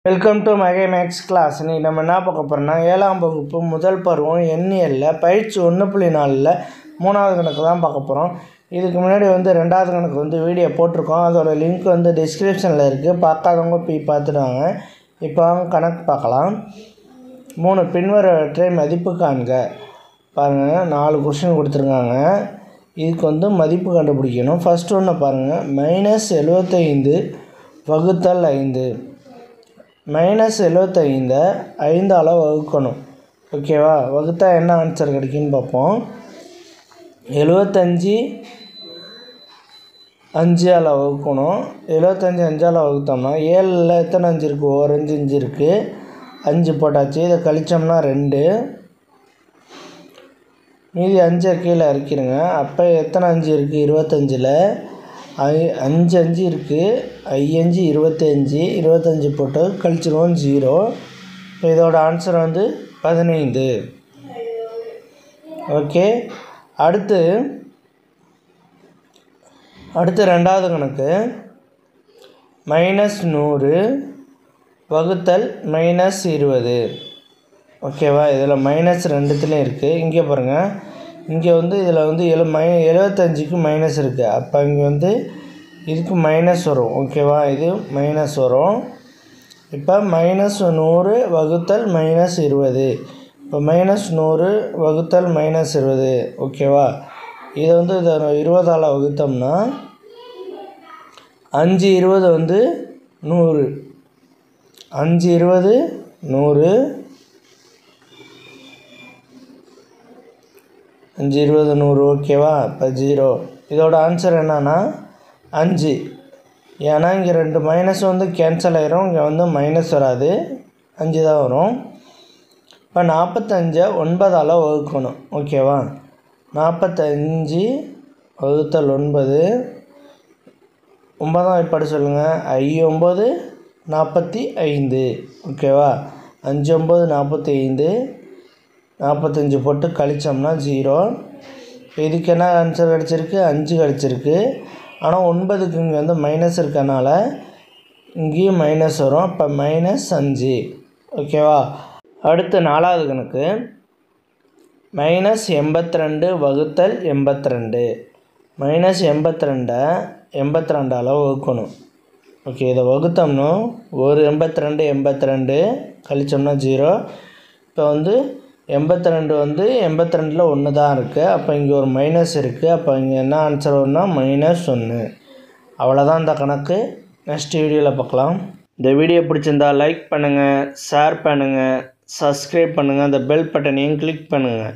Welcome to மகே maths class. இன்னைக்கு நம்ம என்ன பார்க்க போகிறோம்னா 7ஆம் வகுப்பு முதல் பருவம் எண்ணியலில் பயிற்சி 1.4ல் 3வது கணக்கு தான் பார்க்க போகிறோம். இதுக்கு முன்னாடி 2வது கணக்கு வீடியோ போட்டிருக்கோம். அதோட லிங்க் டிஸ்கிரிப்ஷனில் இருக்குது. பார்க்காதவங்க போய் பார்த்துடுவாங்க. இப்போ அவங்க கணக்கு பார்க்கலாம். 3 பின்வருவற்றை மதிப்பு காண்க. பாருங்கள், 4 கொஸ்டின் கொடுத்துருக்காங்க. இதுக்கு மதிப்பு கண்டுபிடிக்கணும். ஃபஸ்ட்டு ஒன்று பாருங்கள், -75 வகுத்தல் 5. -75 5ஆல் வகுக்கணும். ஓகேவா? வகுத்தா என்ன ஆன்சர் கிடைக்குன்னு பார்ப்போம். 75 5ஆல் வகுக்கணும். 75 5ஆல் வகுத்தோம்னா 7ல் எத்தனை 5 இருக்குது? ஒரு 5 இருக்குது. 5 போட்டாச்சு. இதை கழித்தோம்னா 2. மீதி 5 கீழே இறக்கிடுங்க. அப்போ எத்தனை 5 இருக்குது? 25ல் 5 5 இருக்குது. 5 25. 25 போட்டு கழிச்சிடுவோம் 0. இப்போ இதோட ஆன்சர் 15. ஓகே. அடுத்து 2வது கணக்கு, -100 வகுத்தல் -20. ஓகேவா? இதில் மைனஸ் 2த்துலேயும் இருக்குது. இங்கே பாருங்கள், இங்கே இதில் 75க்கு மைனஸ் இருக்குது. அப்போ இங்கே இதுக்கு மைனஸ் வரும். ஓகேவா? இது மைனஸ் வரும். இப்போ -100 வகுத்தல் -20. இப்போ -100 வகுத்தல் -20. ஓகேவா? இதை இதை 20ஆல் வகுத்தோம்னா 5 20 100. 5 20 100. 5 20 100. ஓகேவா? இப்போ 0. இதோட ஆன்சர் என்னன்னா 5. ஏன்னா இங்கே 2 மைனஸ் கேன்சல் ஆயிரும். இங்கே மைனஸ் வராது, 5 தான் வரும். இப்போ 45 9ஆல் வகுக்கணும். ஓகேவா? 45 வகுத்தல் 9. 9ஆம் எப்படி சொல்லுங்கள்? 9 45. ஓகேவா? 5 9 45. 45 போட்டு கழித்தோம்னா 0. இதுக்கு என்ன ஆன்சர் கிடச்சிருக்கு? 5 கிடச்சிருக்கு. ஆனால் 9க்கு இங்கே மைனஸ் இருக்கனால இங்கேயும் மைனஸ் வரும். இப்போ -5. ஓகேவா? அடுத்து 4வது கணக்கு, -82 வகுத்தல் 82. -82 82ஆல் வகுக்கணும். ஓகே, இதை வகுத்தோம்னா ஒரு 82 82 கழித்தோம்னா 0. இப்போ 82 82ல் 1 தான் இருக்குது. அப்போ இங்கே ஒரு மைனஸ் இருக்குது. அப்போ இங்கே என்ன ஆன்சர் வரும்னா -1. அவ்வளோதான் இந்த கணக்கு. நெக்ஸ்ட் வீடியோவில் பார்க்கலாம். இந்த வீடியோ பிடிச்சிருந்தால் லைக் பண்ணுங்கள், ஷேர் பண்ணுங்கள், சப்ஸ்கிரைப் பண்ணுங்கள், அந்த பெல் பட்டனையும் கிளிக் பண்ணுங்கள்.